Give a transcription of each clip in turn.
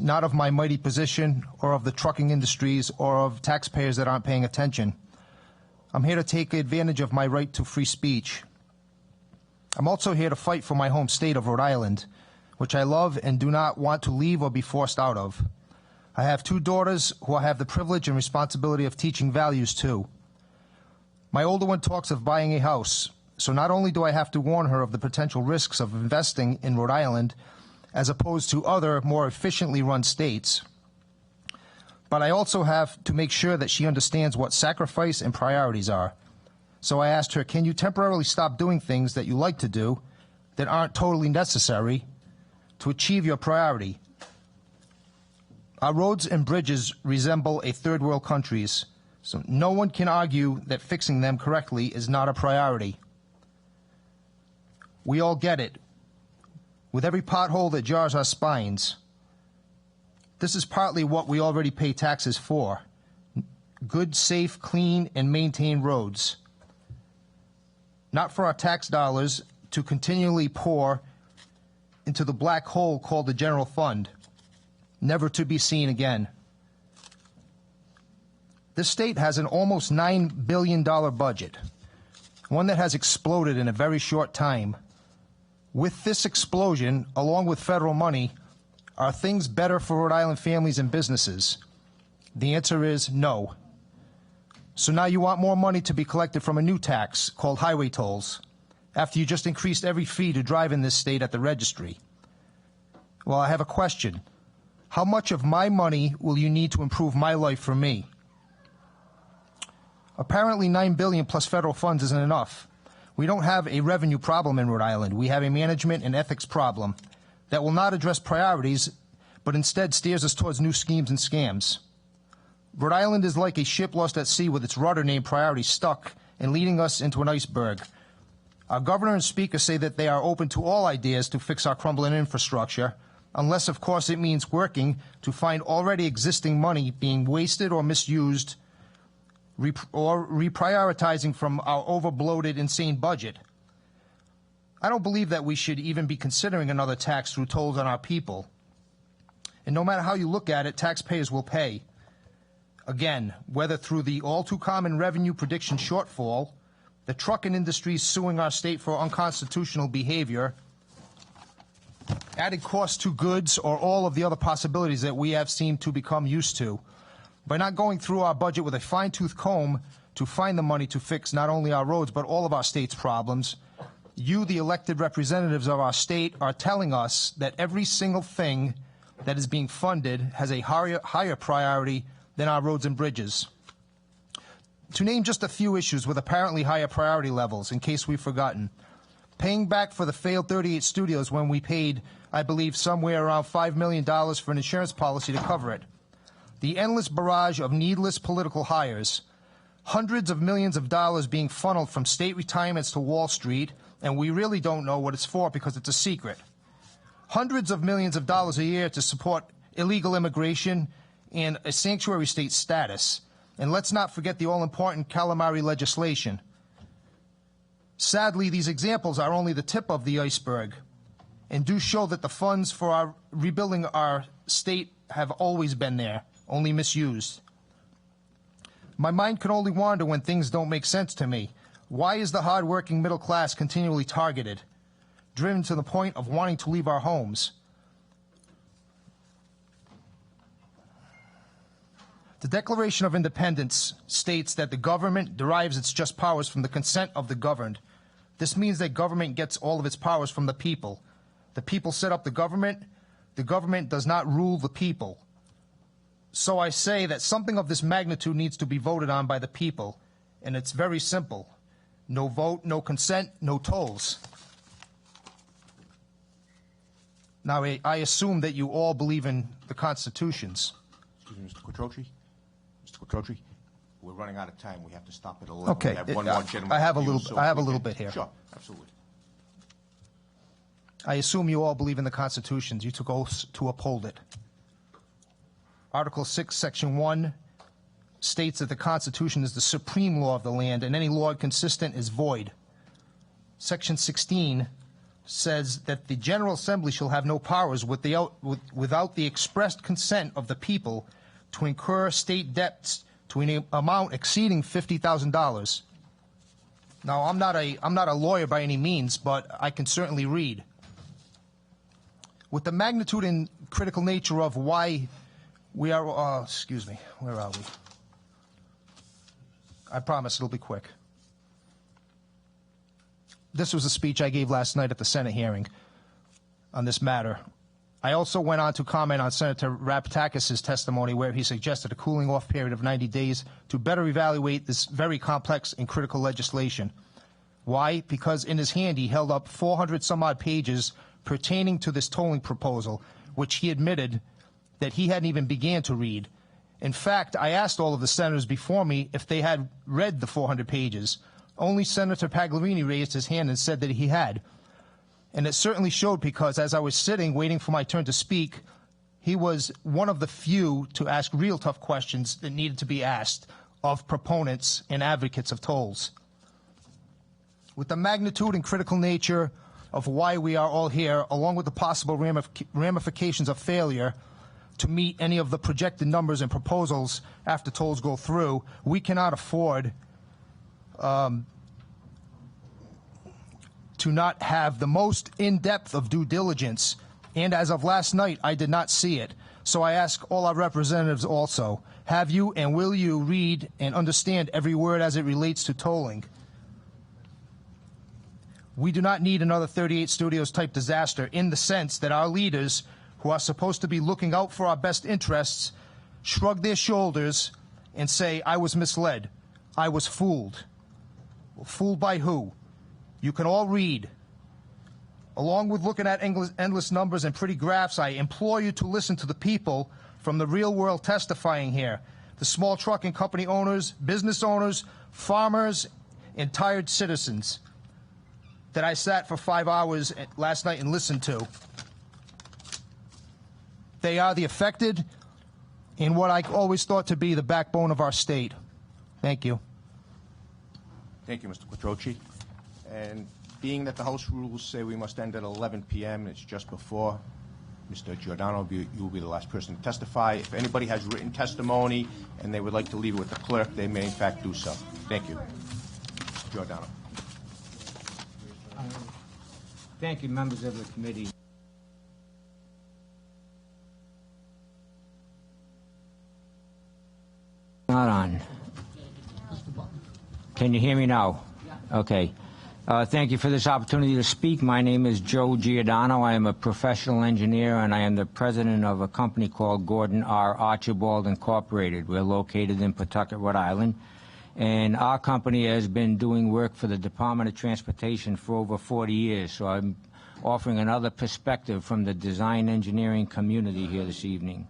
not of my mighty position or of the trucking industries or of taxpayers that aren't paying attention. I'm here to take advantage of my right to free speech. I'm also here to fight for my home state of Rhode Island, which I love and do not want to leave or be forced out of. I have 2 daughters who I have the privilege and responsibility of teaching values to. My older one talks of buying a house, so not only do I have to warn her of the potential risks of investing in Rhode Island as opposed to other more efficiently run states, but I also have to make sure that she understands what sacrifice and priorities are. So I asked her, can you temporarily stop doing things that you like to do that aren't totally necessary to achieve your priority? Our roads and bridges resemble a third world countries, so no one can argue that fixing them correctly is not a priority. We all get it. With every pothole that jars our spines, this is partly what we already pay taxes for: good, safe, clean, and maintained roads. Not for our tax dollars to continually pour into the black hole called the general fund, never to be seen again. This state has an almost $9 billion budget, one that has exploded in a very short time. With this explosion, along with federal money, are things better for Rhode Island families and businesses? The answer is no. So now you want more money to be collected from a new tax called highway tolls, after you just increased every fee to drive in this state at the registry. Well, I have a question. How much of my money will you need to improve my life for me? Apparently $9 billion plus federal funds isn't enough. We don't have a revenue problem in Rhode Island. We have a management and ethics problem that will not address priorities, but instead steers us towards new schemes and scams. Rhode Island is like a ship lost at sea with its rudder named priority stuck and leading us into an iceberg. Our governor and speaker say that they are open to all ideas to fix our crumbling infrastructure, unless, of course, it means working to find already existing money being wasted or misused, or reprioritizing from our over-bloated, insane budget. I don't believe that we should even be considering another tax through tolls on our people. And no matter how you look at it, taxpayers will pay. Again, whether through the all-too-common revenue prediction shortfall, the trucking industry suing our state for unconstitutional behavior, added costs to goods, or all of the other possibilities that we have seemed to become used to. By not going through our budget with a fine-tooth comb to find the money to fix not only our roads but all of our state's problems, you, the elected representatives of our state, are telling us that every single thing that is being funded has a higher priority than our roads and bridges. To name just a few issues with apparently higher priority levels, in case we've forgotten: paying back for the failed 38 studios when we paid, I believe, somewhere around $5 million for an insurance policy to cover it. The endless barrage of needless political hires, hundreds of millions of dollars being funneled from state retirements to Wall Street, and we really don't know what it's for because it's a secret. Hundreds of millions of dollars a year to support illegal immigration and a sanctuary state status. And let's not forget the all-important calamari legislation. Sadly, these examples are only the tip of the iceberg and do show that the funds for our rebuilding our state have always been there, only misused. My mind can only wander when things don't make sense to me. Why is the hard-working middle class continually targeted, driven to the point of wanting to leave our homes? The Declaration of Independence states that the government derives its just powers from the consent of the governed. This means that government gets all of its powers from the people. The people set up the government does not rule the people. So I say that something of this magnitude needs to be voted on by the people, and it's very simple. No vote, no consent, no tolls. Now, I assume that you all believe in the constitutions. Excuse me, Mr. Quattrochi? Mr. Quattrochi, we're running out of time. We have to stop at 11. Okay. We have one more gentleman. I have a little bit here. Sure, absolutely. I assume you all believe in the constitutions. You took oaths to uphold it. Article 6, Section 1 states that the Constitution is the supreme law of the land, and any law inconsistent is void. Section 16 says that the General Assembly shall have no powers without the expressed consent of the people to incur state debts to an amount exceeding $50,000. Now, I'm not a lawyer by any means, but I can certainly read. With the magnitude and critical nature of why we are, excuse me, where are we? I promise it'll be quick. This was a speech I gave last night at the Senate hearing on this matter. I also went on to comment on Senator Raptakis' testimony where he suggested a cooling-off period of 90 days to better evaluate this very complex and critical legislation. Why? Because in his hand he held up 400-some-odd pages pertaining to this tolling proposal, which he admitted that he hadn't even began to read. In fact, I asked all of the senators before me if they had read the 400 pages. Only Senator Pagliarini raised his hand and said that he had. And it certainly showed because as I was sitting waiting for my turn to speak, he was one of the few to ask real tough questions that needed to be asked of proponents and advocates of tolls. With the magnitude and critical nature of why we are all here, along with the possible ramifications of failure to meet any of the projected numbers and proposals after tolls go through, we cannot afford to not have the most in-depth of due diligence, and as of last night, I did not see it. So I ask all our representatives also, have you and will you read and understand every word as it relates to tolling? We do not need another 38 Studios type disaster in the sense that our leaders, who are supposed to be looking out for our best interests, shrug their shoulders and say, I was misled, I was fooled. Well, fooled by who? You can all read. Along with looking at endless numbers and pretty graphs, I implore you to listen to the people from the real world testifying here. The small trucking company owners, business owners, farmers, and tired citizens that I sat for 5 hours last night and listened to. They are the affected and what I always thought to be the backbone of our state. Thank you. Thank you, Mr. Quattrochi. And being that the House rules say we must end at 11 p.m., it's just before, Mr. Giordano, you will be the last person to testify. If anybody has written testimony and they would like to leave it with the clerk, they may in fact do so. Thank you. Mr. Giordano. Thank you, members of the committee. Not on. Can you hear me now? Okay. Thank you for this opportunity to speak. My name is Joe Giordano. I am a professional engineer, and I am the president of a company called Gordon R Archibald Incorporated. We're located in Pawtucket, Rhode Island, and our company has been doing work for the Department of Transportation for over 40 years, so I'm offering another perspective from the design engineering community here this evening.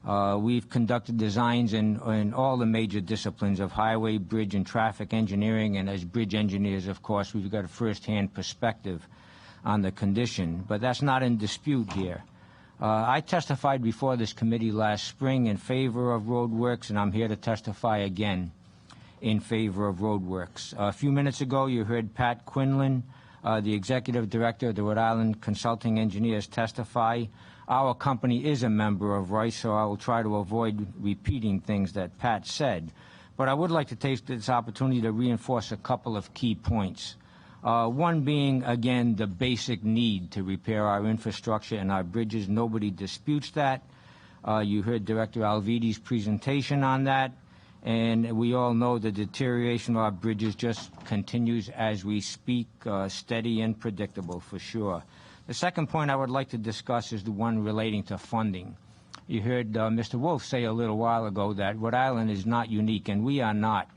We've conducted designs in all the major disciplines of highway, bridge, and traffic engineering, and as bridge engineers, of course, we've got a first-hand perspective on the condition, but that's not in dispute here. I testified before this committee last spring in favor of roadworks, and I'm here to testify again in favor of roadworks. A few minutes ago, you heard Pat Quinlan, the executive director of the Rhode Island Consulting Engineers, testify. Our company is a member of RICE, so I will try to avoid repeating things that Pat said. But I would like to take this opportunity to reinforce a couple of key points. One being, again, the basic need to repair our infrastructure and our bridges. Nobody disputes that. You heard Director Alvidi's presentation on that. And we all know the deterioration of our bridges just continues as we speak, steady and predictable for sure. The second point I would like to discuss is the one relating to funding. You heard Mr. Wolf say a little while ago that Rhode Island is not unique, and we are not.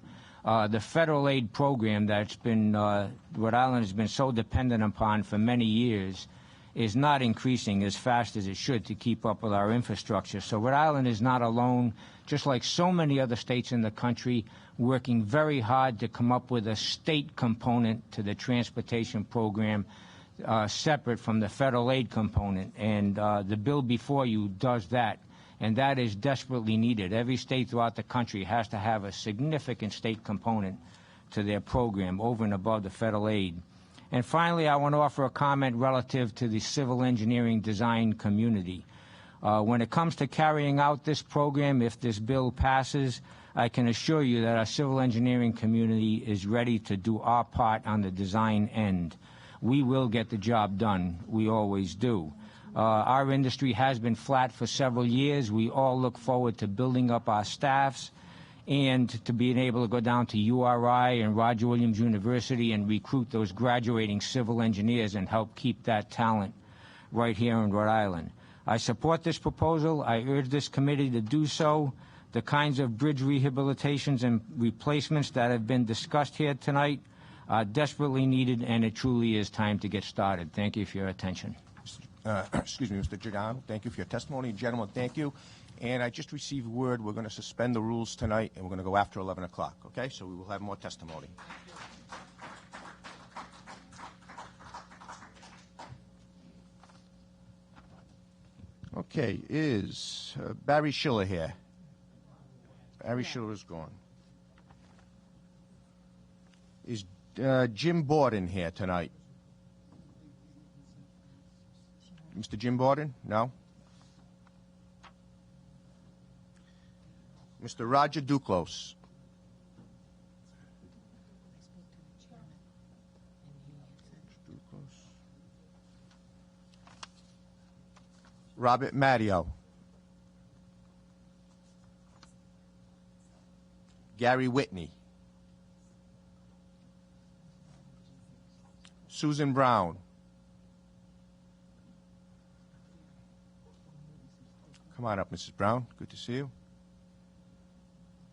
The federal aid program that's been Rhode Island has been so dependent upon for many years is not increasing as fast as it should to keep up with our infrastructure. So Rhode Island is not alone, just like so many other states in the country, working very hard to come up with a state component to the transportation program separate from the federal aid component, and the bill before you does that, and that is desperately needed. Every state throughout the country has to have a significant state component to their program over and above the federal aid. And finally, I want to offer a comment relative to the civil engineering design community. When it comes to carrying out this program, if this bill passes, I can assure you that our civil engineering community is ready to do our part on the design end. We will get the job done. We always do. Our industry has been flat for several years. We all look forward to building up our staffs and to being able to go down to URI and Roger Williams University and recruit those graduating civil engineers and help keep that talent right here in Rhode Island. I support this proposal. I urge this committee to do so. The kinds of bridge rehabilitations and replacements that have been discussed here tonight are desperately needed, and it truly is time to get started. Thank you for your attention. Excuse me, Mr. Giordano. Thank you for your testimony. Gentlemen, thank you. And I just received word we're going to suspend the rules tonight, and we're going to go after 11 o'clock, okay? So we will have more testimony. Okay, is Barry Schiller here? Barry Schiller is gone. Is Jim Borden here tonight? Mr. Jim Borden? No? Mr. Roger Duclos? Robert Matteo? Gary Whitney? Susan Brown? Come on up, Mrs. Brown. Good to see you.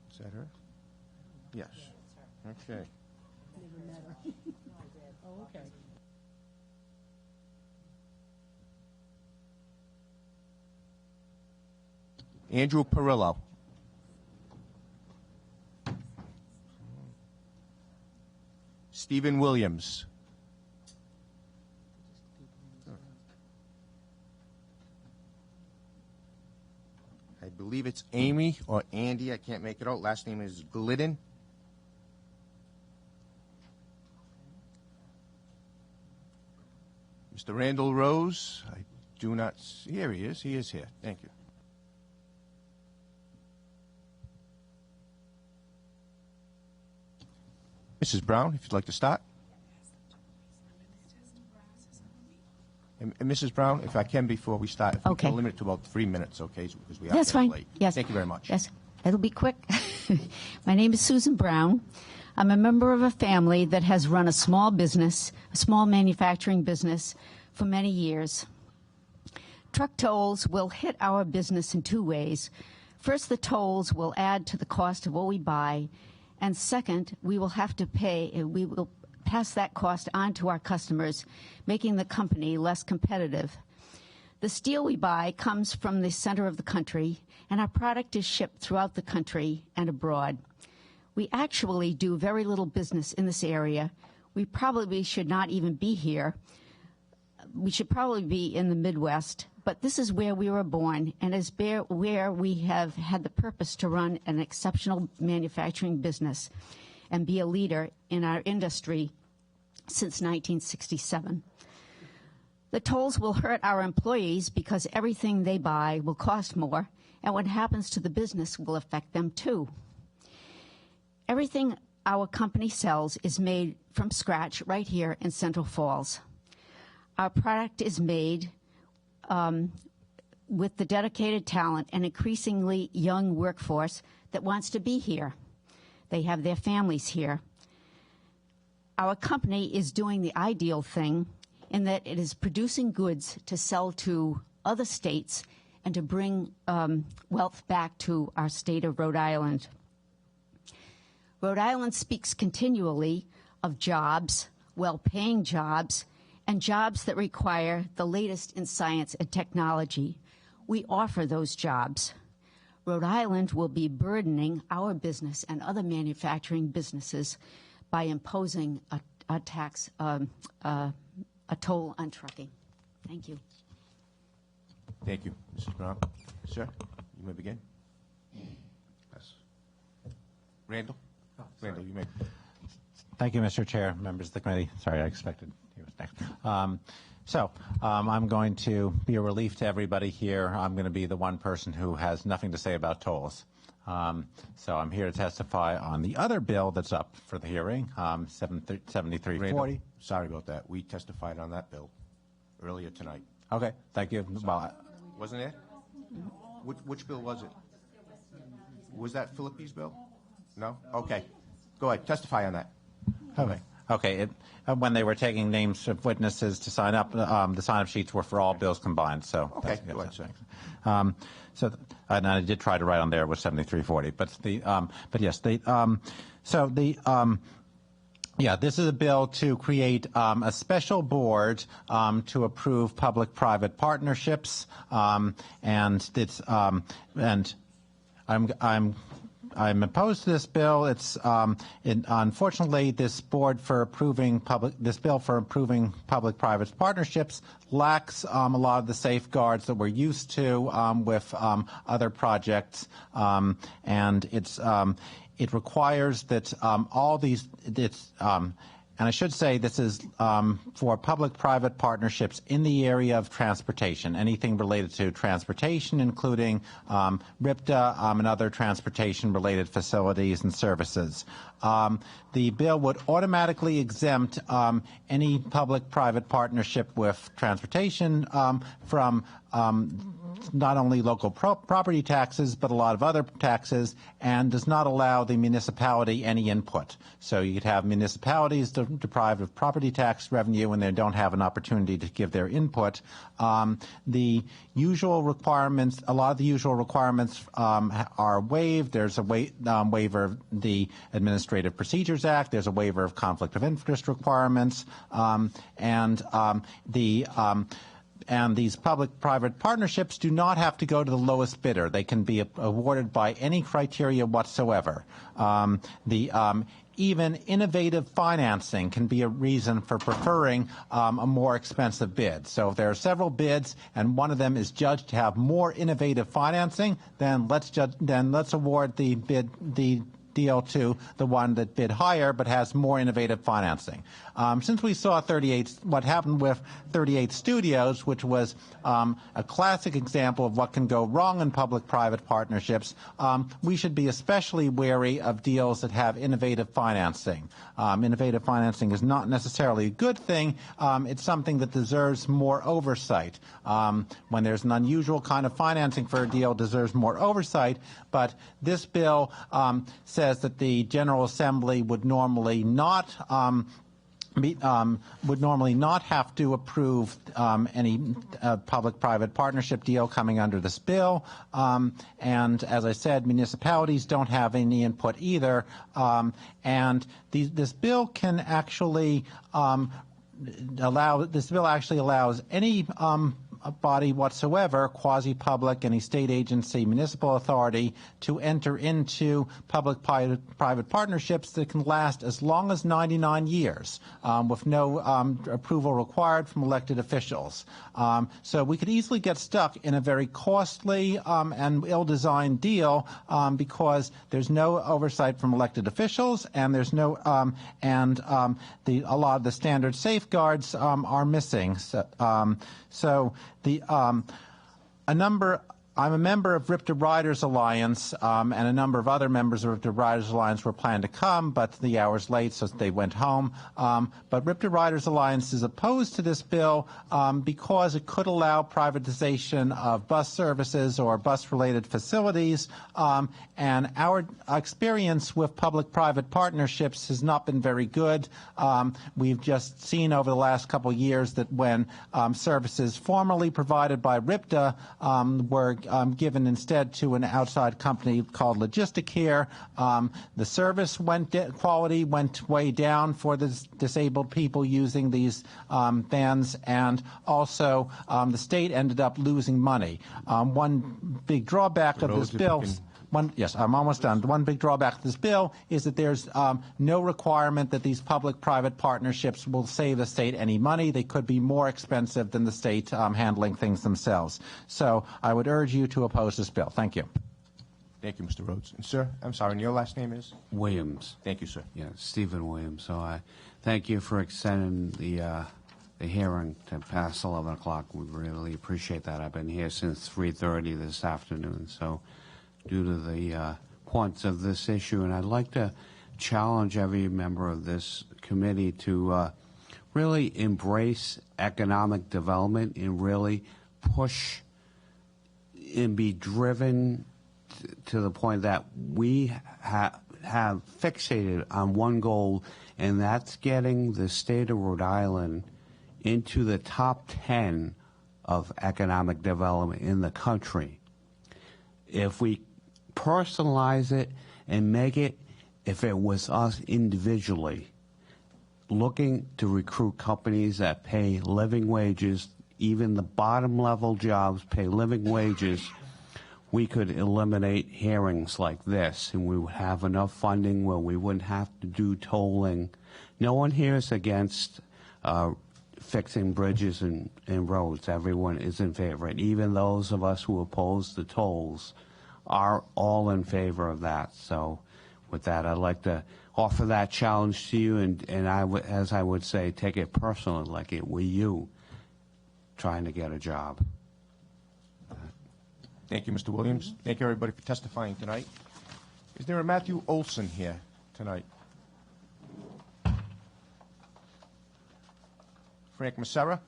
Is that her? Yes. Okay. Oh, okay. Andrew Perillo. Stephen Williams. I believe it's Amy or Andy. I can't make it out. Last name is Glidden. Mr. Randall Rose. I do not see. Here he is. He is here. Thank you. Mrs. Brown, if you'd like to start. And Mrs. Brown, if I can, before we start, if we Okay. can limit it to about 3 minutes, okay, because we are That's getting fine. late. Yes. Thank you very much. Yes, it'll be quick. My name is Susan Brown. I'm a member of a family that has run a small business, a small manufacturing business, for many years. Truck tolls will hit our business in two ways. First, the tolls will add to the cost of what we buy, and second, we will have to pay, we will pass that cost on to our customers, making the company less competitive. The steel we buy comes from the center of the country, and our product is shipped throughout the country and abroad. We actually do very little business in this area. We probably should not even be here. We should probably be in the Midwest, but this is where we were born and is where we have had the purpose to run an exceptional manufacturing business and be a leader in our industry since 1967. The tolls will hurt our employees because everything they buy will cost more, and what happens to the business will affect them too. Everything our company sells is made from scratch right here in Central Falls. Our product is made with the dedicated talent and increasingly young workforce that wants to be here. They have their families here. Our company is doing the ideal thing in that it is producing goods to sell to other states and to bring wealth back to our state of Rhode Island. Rhode Island speaks continually of jobs, well-paying jobs, and jobs that require the latest in science and technology. We offer those jobs. Rhode Island will be burdening our business and other manufacturing businesses by imposing a tax, a toll on trucking. Thank you. Thank you, Mrs. Brown. Sir, you may begin. Yes. Randall? Randall, you may. Thank you, Mr. Chair, members of the committee. Sorry, I expected I'm going to be a relief to everybody here. I'm going to be the one person who has nothing to say about tolls. So I'm here to testify on the other bill that's up for the hearing, 7340. Sorry about that. We testified on that bill earlier tonight. Okay, thank you. Well, Wasn't it? Which bill was it? Was that Philippe's bill? No? Okay. Go ahead. Testify on that. okay. Okay. When they were taking names of witnesses to sign up, the sign-up sheets were for all bills combined. So Okay. Go ahead, sir. And I did try to write on there with 7340, but yes, this is a bill to create a special board to approve public-private partnerships, and it's and I'm opposed to this bill. Unfortunately, this bill for approving public-private partnerships lacks a lot of the safeguards that we're used to with other projects, and it requires that all these and I should say this is for public-private partnerships in the area of transportation, anything related to transportation, including RIPTA and other transportation-related facilities and services. The bill would automatically exempt any public-private partnership with transportation from not only local property taxes, but a lot of other taxes, and does not allow the municipality any input. So you could have municipalities deprived of property tax revenue when they don't have an opportunity to give their input. The usual requirements, a lot of the usual requirements are waived. There's a waiver of the Administrative Procedures Act. There's a waiver of conflict of interest requirements, and these public-private partnerships do not have to go to the lowest bidder. They can be awarded by any criteria whatsoever. Even innovative financing can be a reason for preferring a more expensive bid. So if there are several bids and one of them is judged to have more innovative financing, then let's award the deal to the one that bid higher but has more innovative financing. Since we saw what happened with 38 Studios, which was a classic example of what can go wrong in public-private partnerships, we should be especially wary of deals that have innovative financing. Innovative financing is not necessarily a good thing. It's something that deserves more oversight. When there's an unusual kind of financing for a deal, it deserves more oversight. But this bill says that the General Assembly would normally not have to approve any public-private partnership deal coming under this bill. And as I said, municipalities don't have any input either. And this bill can actually allows any body whatsoever, quasi-public, any state agency, municipal authority, to enter into public-private partnerships that can last as long as 99 years with no approval required from elected officials. So we could easily get stuck in a very costly and ill-designed deal because there's no oversight from elected officials, and there's no a lot of the standard safeguards are missing. I'm a member of RIPTA Riders Alliance, and a number of other members of RIPTA Riders Alliance were planned to come, but the hour's late, so they went home. But RIPTA Riders Alliance is opposed to this bill because it could allow privatization of bus services or bus-related facilities, and our experience with public-private partnerships has not been very good. We've just seen over the last couple of years that when services formerly provided by RIPTA were given instead to an outside company called Logisticare, the service quality went way down for the disabled people using these vans, and also the state ended up losing money. One big drawback of this bill. Yes, I'm almost done. One big drawback of this bill is that there's no requirement that these public-private partnerships will save the state any money. They could be more expensive than the state handling things themselves. So I would urge you to oppose this bill. Thank you. Thank you, Mr. Rhodes. And, sir, I'm sorry, and your last name is? Williams. Thank you, sir. Yeah, Stephen Williams. So I thank you for extending the hearing to pass 11 o'clock. We really appreciate that. I've been here since 3:30 this afternoon, so due to the importance of this issue, and I'd like to challenge every member of this committee to really embrace economic development and really push and be driven to the point that we have fixated on one goal, and that's getting the state of Rhode Island into the top 10 of economic development in the country. If we personalize it and make it, if it was us individually, looking to recruit companies that pay living wages, even the bottom level jobs pay living wages, we could eliminate hearings like this, and we would have enough funding where we wouldn't have to do tolling. No one here is against fixing bridges and roads. Everyone is in favor, and even those of us who oppose the tolls are all in favor of that. So with that, I'd like to offer that challenge to you, and as I would say, take it personally, like it were you trying to get a job. Thank you, Mr. Williams. Thank you, everybody, for testifying tonight. Is there a Matthew Olson here tonight? Frank Massera?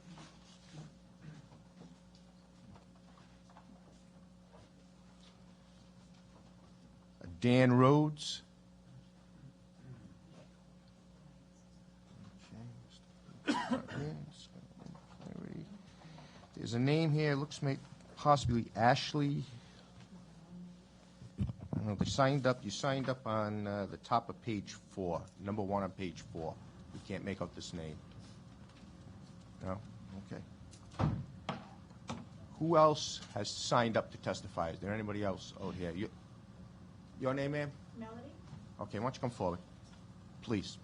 Dan Rhodes? There's a name here, looks like possibly Ashley. I don't know, you signed up on the top of page 4, number 1 on page 4. We can't make out this name. No? Okay. Who else has signed up to testify? Is there anybody else out here? Your name, ma'am? Melody? Okay, why don't you come forward, please?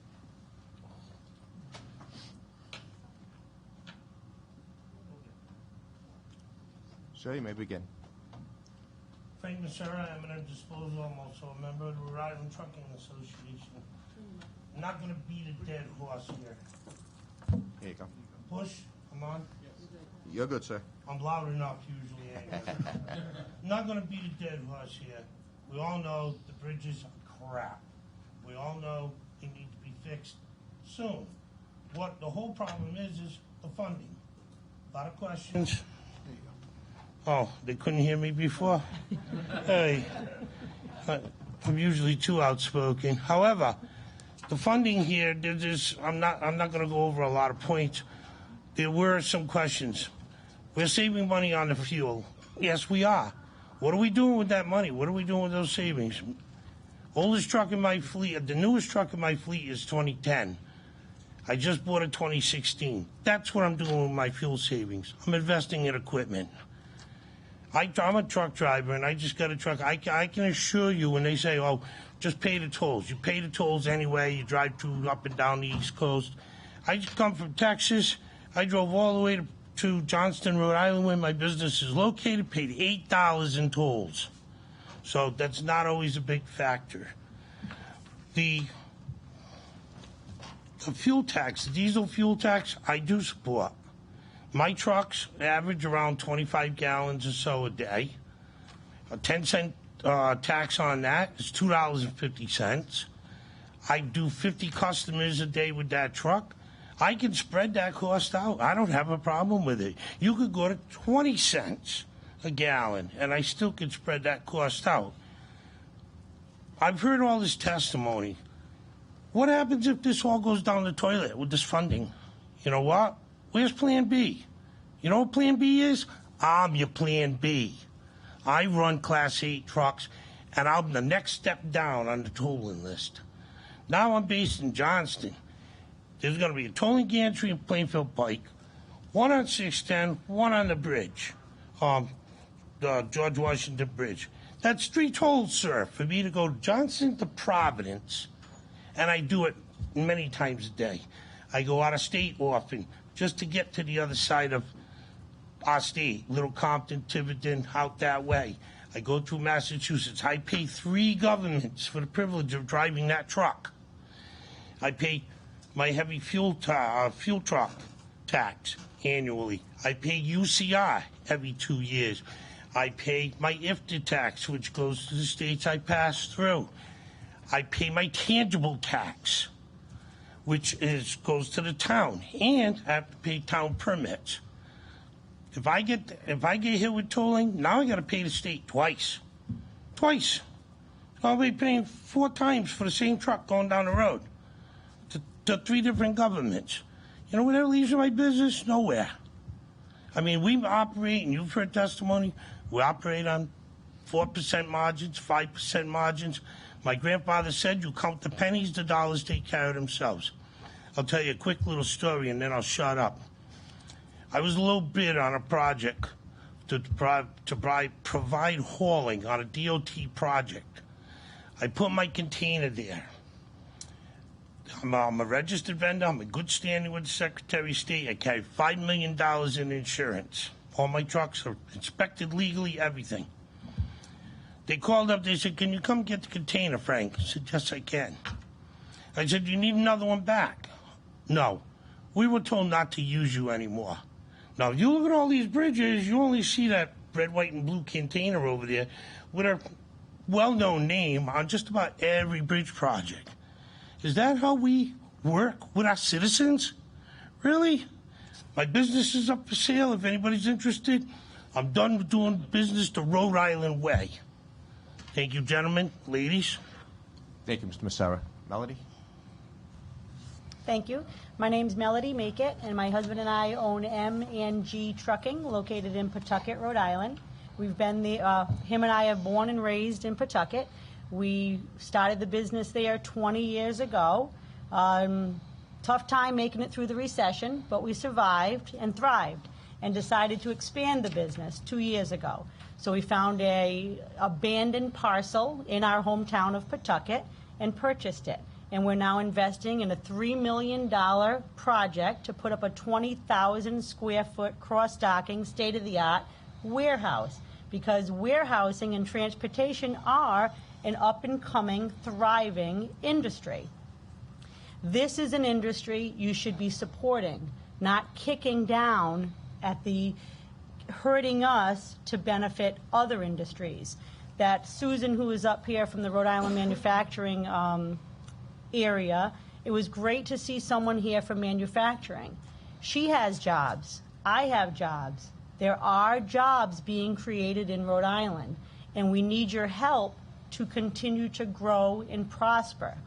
Sir, you may begin. Frank Massera, eminent disposal. I'm also a member of the Rhode Island Trucking Association. I'm not going to beat a dead horse here. Here you go. Bush, I'm on. You're good, sir. I'm loud enough usually anyway. I'm not going to beat a dead horse here. We all know the bridges are crap. We all know they need to be fixed soon. What the whole problem is the funding. A lot of questions. Oh, they couldn't hear me before? Hey, I'm usually too outspoken. However, the funding here, I'm not going to go over a lot of points. There were some questions. We're saving money on the fuel. Yes, we are. What are we doing with that money? What are we doing with those savings? Oldest truck in my fleet, the newest truck in my fleet is 2010. I just bought a 2016. That's what I'm doing with my fuel savings. I'm investing in equipment. I'm a truck driver, and I just got a truck. I can assure you when they say, oh, just pay the tolls. You pay the tolls anyway. You drive up and down the East Coast. I just come from Texas. I drove all the way to Johnston, Rhode Island, where my business is located, paid $8 in tolls. So that's not always a big factor. The fuel tax, the diesel fuel tax, I do support. My trucks average around 25 gallons or so a day. A 10-cent tax on that is $2.50. I do 50 customers a day with that truck. I can spread that cost out. I don't have a problem with it. You could go to 20 cents a gallon, and I still could spread that cost out. I've heard all this testimony. What happens if this all goes down the toilet with this funding? You know what? Where's Plan B? You know what Plan B is? I'm your Plan B. I run Class 8 trucks, and I'm the next step down on the tolling list. Now I'm based in Johnston. There's going to be a tolling gantry and Plainfield Pike, one on 610, one on the bridge, the George Washington Bridge. That's 3 tolls, sir, for me to go to Johnston to Providence, and I do it many times a day. I go out of state often just to get to the other side of our state, Little Compton, Tiverton, out that way. I go through Massachusetts. I pay 3 governments for the privilege of driving that truck. I pay my heavy fuel truck tax annually. I pay UCR every 2 years. I pay my IFTA tax, which goes to the states I pass through. I pay my tangible tax, which goes to the town, and I have to pay town permits. If I get hit with tolling, now I got to pay the state twice. I'll be paying 4 times for the same truck going down the road to 3 different governments. You know where that leaves my business? Nowhere. I mean, we operate, and you've heard testimony, we operate on 4% margins, 5% margins. My grandfather said, you count the pennies, the dollars take care of themselves. I'll tell you a quick little story, and then I'll shut up. I was a little bid on a project to provide hauling on a DOT project. I put my container there. I'm a registered vendor. I'm in good standing with the Secretary of State. I carry $5 million in insurance. All my trucks are inspected legally, everything. They called up. They said, can you come get the container, Frank? I said, yes, I can. I said, do you need another one back? No. We were told not to use you anymore. Now, if you look at all these bridges, you only see that red, white, and blue container over there with a well-known name on just about every bridge project. Is that how we work with our citizens? Really? My business is up for sale if anybody's interested. I'm done with doing business the Rhode Island way. Thank you, gentlemen, ladies. Thank you, Mr. Massara. Melody? Thank you. My name's Melody Make-It, and my husband and I own M&G Trucking, located in Pawtucket, Rhode Island. We've been him and I are born and raised in Pawtucket. We started the business there 20 years ago. Tough time making it through the recession, but we survived and thrived and decided to expand the business 2 years ago. So we found a abandoned parcel in our hometown of Pawtucket and purchased it. And we're now investing in a $3 million project to put up a 20,000 square foot cross-docking, state-of-the-art warehouse, because warehousing and transportation are an up-and-coming, thriving industry. This is an industry you should be supporting, not kicking down at the hurting us to benefit other industries. That Susan, who is up here from the Rhode Island manufacturing area, it was great to see someone here from manufacturing. She has jobs. I have jobs. There are jobs being created in Rhode Island, and we need your help to continue to grow and prosper.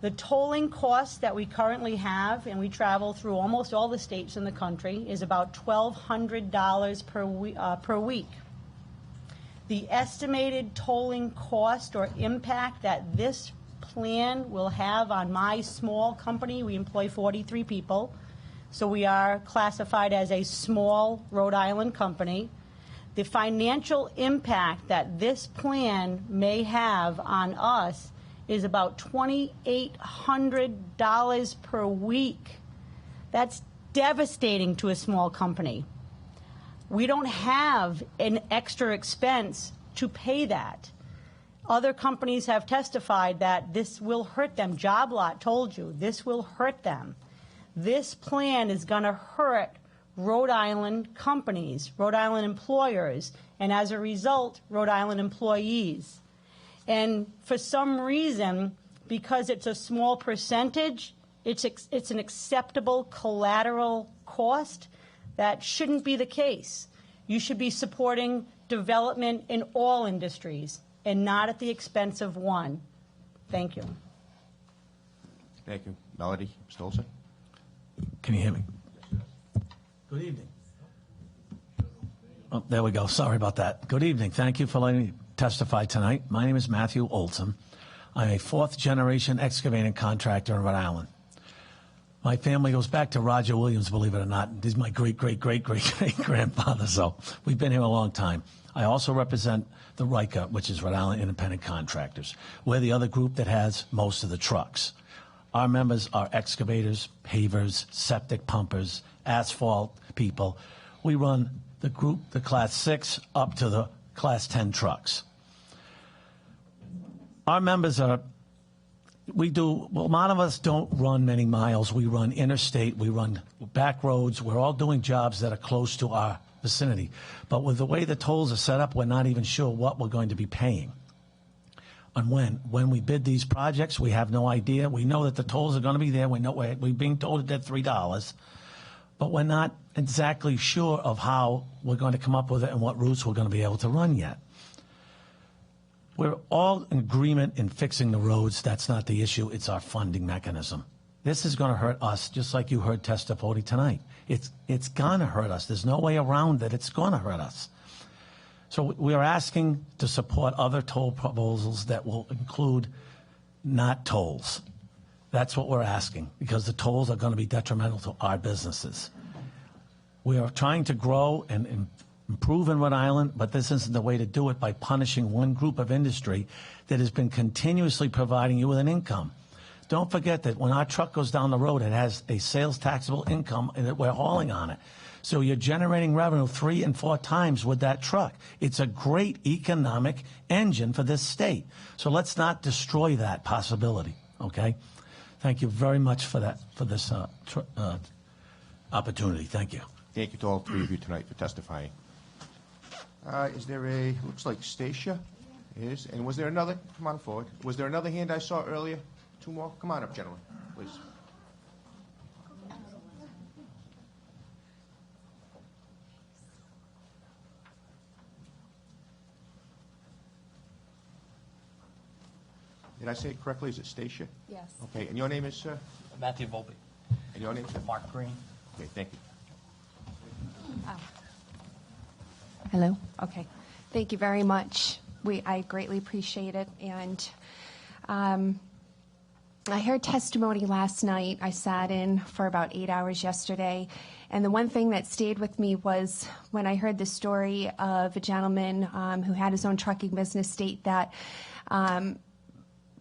The tolling costs that we currently have, and we travel through almost all the states in the country, is about $1,200 per week. The estimated tolling cost or impact that this plan will have on my small company, we employ 43 people, so we are classified as a small Rhode Island company. The financial impact that this plan may have on us is about $2,800 per week. That's devastating to a small company. We don't have an extra expense to pay that. Other companies have testified that this will hurt them. Job Lot told you this will hurt them. This plan is going to hurt Rhode Island companies, Rhode Island employers, and as a result, Rhode Island employees. And for some reason, because it's a small percentage, it's an acceptable collateral cost. That shouldn't be the case. You should be supporting development in all industries and not at the expense of one. Thank you. Thank you. Melody, Mr. Olson? Can you hear me? Good evening. Oh, there we go. Sorry about that. Good evening. Thank you for letting me testify tonight. My name is Matthew Olson. I'm a fourth-generation excavating contractor in Rhode Island. My family goes back to Roger Williams, believe it or not. He's my great-great-great-great-grandfather, so we've been here a long time. I also represent the RICA, which is Rhode Island Independent Contractors. We're the other group that has most of the trucks. Our members are excavators, pavers, septic pumpers, asphalt people. We run the group, the Class 6, up to the Class 10 trucks. Our members are We do. Well, a lot of us don't run many miles. We run interstate. We run back roads. We're all doing jobs that are close to our vicinity. But with the way the tolls are set up, we're not even sure what we're going to be paying. And when we bid these projects, we have no idea. We know that the tolls are going to be there. We know we're being told that $3, but we're not exactly sure of how we're going to come up with it and what routes we're going to be able to run yet. We're all in agreement in fixing the roads. That's not the issue. It's our funding mechanism. This is going to hurt us, just like you heard testimony tonight. It's going to hurt us. There's no way around it. It's going to hurt us. So we are asking to support other toll proposals that will include not tolls. That's what we're asking, because the tolls are going to be detrimental to our businesses. We are trying to grow and improve in Rhode Island, but this isn't the way to do it by punishing one group of industry that has been continuously providing you with an income. Don't forget that when our truck goes down the road, it has a sales taxable income that we're hauling on it. So you're generating revenue 3 and 4 times with that truck. It's a great economic engine for this state. So let's not destroy that possibility, okay? Thank you very much for that, for this opportunity. Thank you. Thank you to all three of you tonight for testifying. Is there a, looks like Stacia is, and was there another, come on forward. Was there another hand I saw earlier? 2 more? Come on up, gentlemen, please. Did I say it correctly? Is it Stacia? Yes. Okay, and your name is, sir? Matthew Volpe. And your name, sir? Mark Green. Okay, thank you. Hello. Okay. Thank you very much. I greatly appreciate it. And I heard testimony last night. I sat in for about 8 hours yesterday. And the one thing that stayed with me was when I heard the story of a gentleman who had his own trucking business state that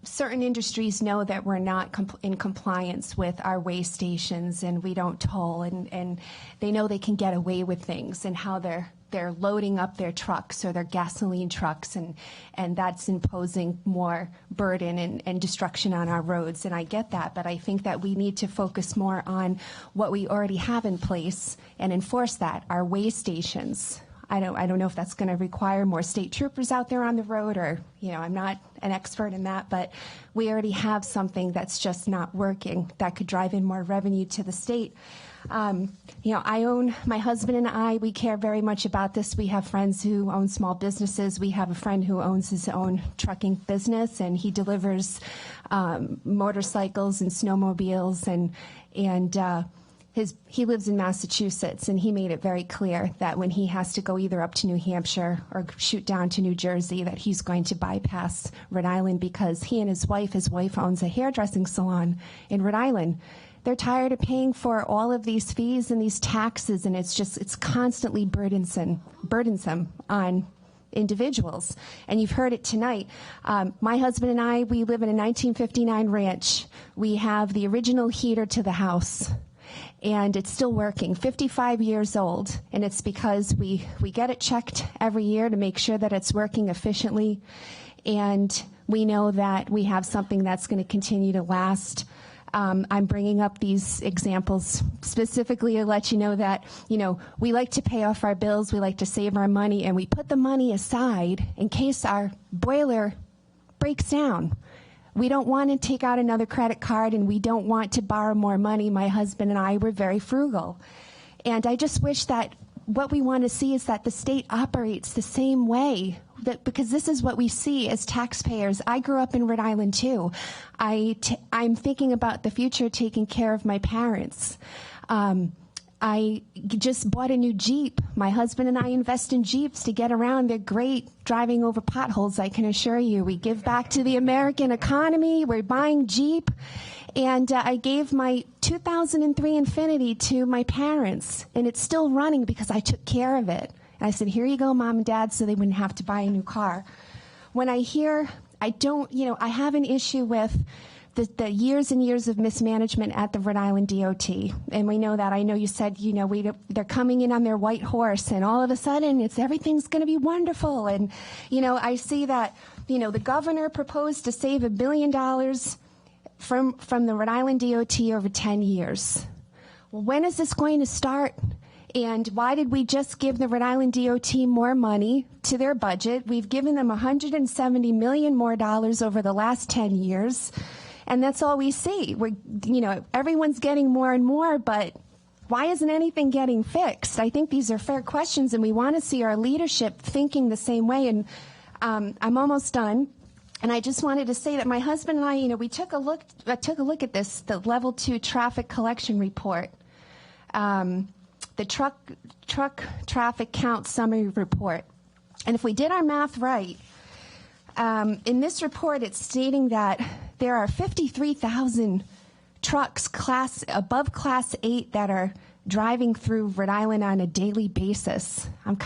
certain industries know that we're not in compliance with our weigh stations and we don't toll, and they know they can get away with things, and how they're loading up their trucks or their gasoline trucks, and that's imposing more burden and destruction on our roads. And I get that, but I think that we need to focus more on what we already have in place and enforce that, our weigh stations. I don't know if that's going to require more state troopers out there on the road, or, I'm not an expert in that, but we already have something that's just not working that could drive in more revenue to the state. My husband and I, we care very much about this. We have friends who own small businesses. We have a friend who owns his own trucking business, and he delivers motorcycles and snowmobiles, and he lives in Massachusetts, and he made it very clear that when he has to go either up to New Hampshire or shoot down to New Jersey, that he's going to bypass Rhode Island, because he and his wife owns a hairdressing salon in Rhode Island. They're tired of paying for all of these fees and these taxes, and it's constantly burdensome on individuals. And you've heard it tonight. My husband and I, we live in a 1959 ranch. We have the original heater to the house, and it's still working, 55 years old, and it's because we get it checked every year to make sure that it's working efficiently, and we know that we have something that's going to continue to last. I'm bringing up these examples specifically to let you know that, we like to pay off our bills, we like to save our money, and we put the money aside in case our boiler breaks down. We don't want to take out another credit card, and we don't want to borrow more money. My husband and I were very frugal. And I just wish that what we want to see is that the state operates the same way, because this is what we see as taxpayers. I grew up in Rhode Island, too. I'm thinking about the future, taking care of my parents. I just bought a new Jeep. My husband and I invest in Jeeps to get around. They're great driving over potholes, I can assure you. We give back to the American economy. We're buying Jeep. And I gave my 2003 Infiniti to my parents, and it's still running because I took care of it. And I said, here you go, Mom and Dad, so they wouldn't have to buy a new car. When I hear, I have an issue with the years and years of mismanagement at the Rhode Island DOT. And we know that. I know you said, they're coming in on their white horse, and all of a sudden everything's going to be wonderful. And, I see that, the governor proposed to save $1 billion from the Rhode Island DOT over 10 years. Well, when is this going to start? And why did we just give the Rhode Island DOT more money to their budget? We've given them $170 million more over the last 10 years, and that's all we see. Everyone's getting more and more, but why isn't anything getting fixed? I think these are fair questions, and we want to see our leadership thinking the same way. And I'm almost done. And I just wanted to say that my husband and I, we took a look at this, the Level 2 traffic collection report, the truck traffic count summary report. And if we did our math right, in this report, it's stating that there are 53,000 trucks above Class 8 that are driving through Rhode Island on a daily basis. I'm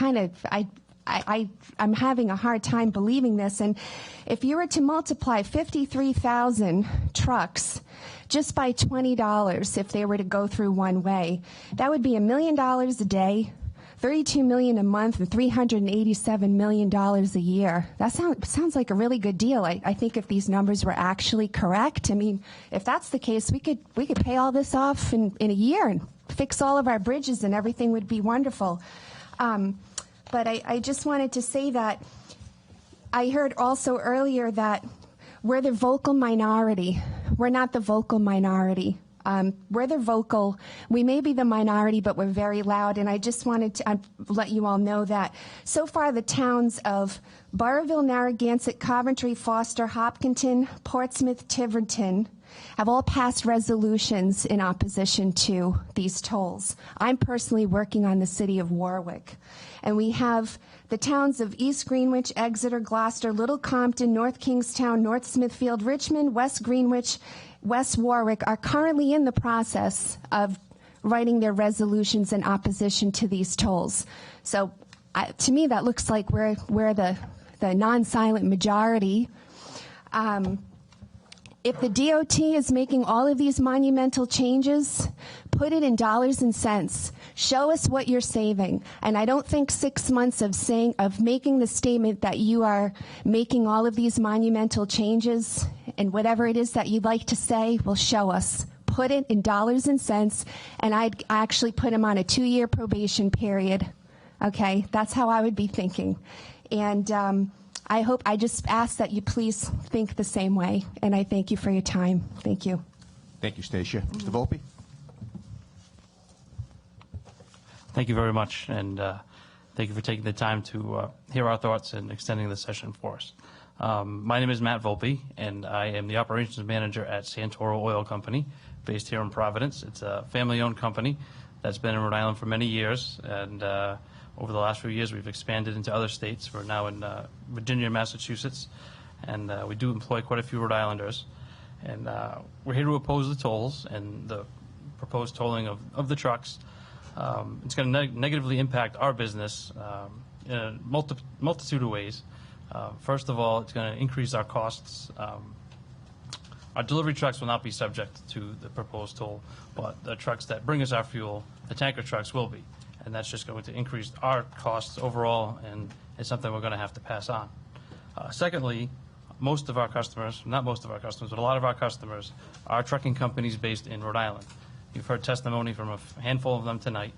having a hard time believing this. And if you were to multiply 53,000 trucks just by $20 if they were to go through one way, that would be $1 million a day, $32 million a month, and $387 million a year. That sounds like a really good deal. I think if these numbers were actually correct, if that's the case, we could pay all this off in a year and fix all of our bridges, and everything would be wonderful. But I just wanted to say that I heard also earlier that we're the vocal minority. We're not the vocal minority. We're the vocal. We may be the minority, but we're very loud. And I just wanted to let you all know that so far the towns of Burrillville, Narragansett, Coventry, Foster, Hopkinton, Portsmouth, Tiverton have all passed resolutions in opposition to these tolls. I'm personally working on the city of Warwick. And we have the towns of East Greenwich, Exeter, Gloucester, Little Compton, North Kingstown, North Smithfield, Richmond, West Greenwich, West Warwick are currently in the process of writing their resolutions in opposition to these tolls. So to me, that looks like we're the non-silent majority. If the DOT is making all of these monumental changes, put it in dollars and cents. Show us what you're saving. And I don't think 6 months of making the statement that you are making all of these monumental changes and whatever it is that you'd like to say will show us. Put it in dollars and cents, and I'd actually put him on a 2-year probation period. Okay, that's how I would be thinking. And I just ask that you please think the same way, and I thank you for your time. Thank you. Thank you, Stacia. Mr. Volpe? Thank you very much, and thank you for taking the time to hear our thoughts and extending the session for us. My name is Matt Volpe, and I am the operations manager at Santoro Oil Company, based here in Providence. It's a family-owned company that's been in Rhode Island for many years, and over the last few years, we've expanded into other states. We're now in Virginia and Massachusetts, and we do employ quite a few Rhode Islanders. And we're here to oppose the tolls and the proposed tolling of the trucks. It's going to negatively impact our business in a multitude of ways. First of all, it's going to increase our costs. Our delivery trucks will not be subject to the proposed toll, but the trucks that bring us our fuel, the tanker trucks, will be. And that's just going to increase our costs overall, and it's something we're going to have to pass on. Secondly, most of our customers, not most of our customers, but a lot of our customers are trucking companies based in Rhode Island. You've heard testimony from a handful of them tonight.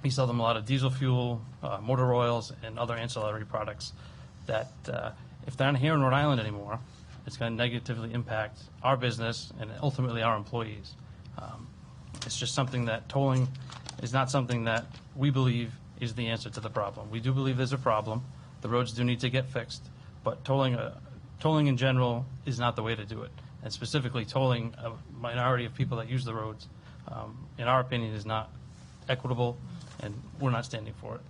We sell them a lot of diesel fuel, motor oils, and other ancillary products that if they're not here in Rhode Island anymore, it's going to negatively impact our business and ultimately our employees. It's just something that tolling is not something that we believe is the answer to the problem. We do believe there's a problem. The roads do need to get fixed, but tolling in general is not the way to do it. And specifically tolling a minority of people that use the roads, in our opinion, is not equitable, and we're not standing for it.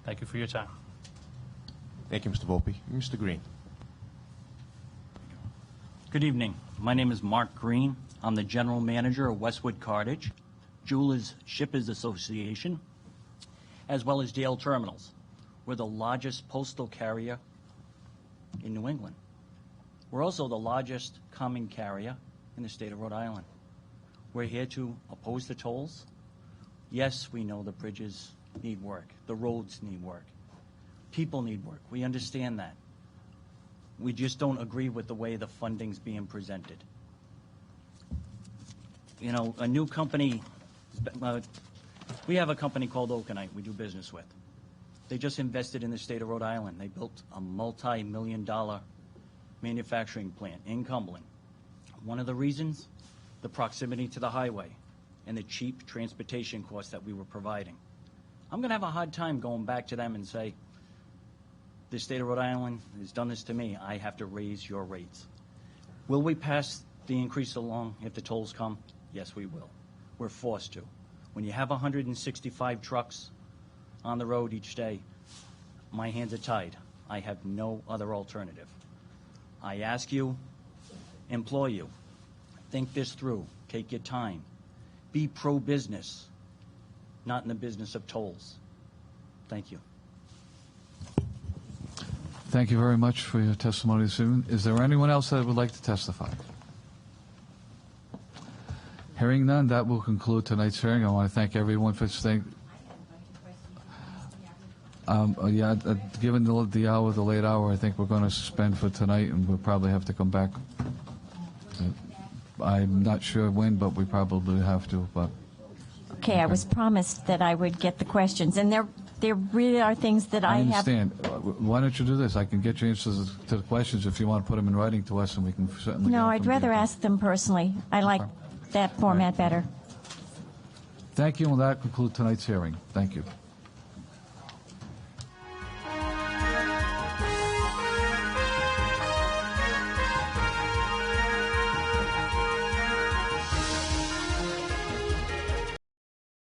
Thank you for your time. Thank you, Mr. Volpe. Mr. Green. Good evening. My name is Mark Green. I'm the general manager of Westwood Cartage, Jewelers Shippers Association, as well as Dale Terminals. We're the largest postal carrier in New England. We're also the largest common carrier in the state of Rhode Island. We're here to oppose the tolls. Yes, we know the bridges need work. The roads need work. People need work. We understand that. We just don't agree with the way the funding's being presented. You know, a new company, we have a company called Okanite we do business with. They just invested in the state of Rhode Island. They built a multi-million-dollar manufacturing plant in Cumberland. One of the reasons, the proximity to the highway and the cheap transportation costs that we were providing. I'm going to have a hard time going back to them and say, the state of Rhode Island has done this to me. I have to raise your rates. Will we pass the increase along if the tolls come? Yes, we will. We're forced to. When you have 165 trucks on the road each day, my hands are tied. I have no other alternative. I ask you, implore you, think this through. Take your time. Be pro-business, not in the business of tolls. Thank you. Thank you very much for your testimony this evening. Is there anyone else that would like to testify? Hearing none, that will conclude tonight's hearing. I want to thank everyone for staying. Given the hour, the late hour, I think we're going to suspend for tonight, and we'll probably have to come back. I'm not sure when, but we probably have to. But okay, I was promised that I would get the questions, and there really are things that I have. I understand. Why don't you do this? I can get your answers to the questions if you want to put them in writing to us, and we can certainly. No, I'd rather ask them personally. I like that format better. Thank you, and that concludes tonight's hearing. Thank you.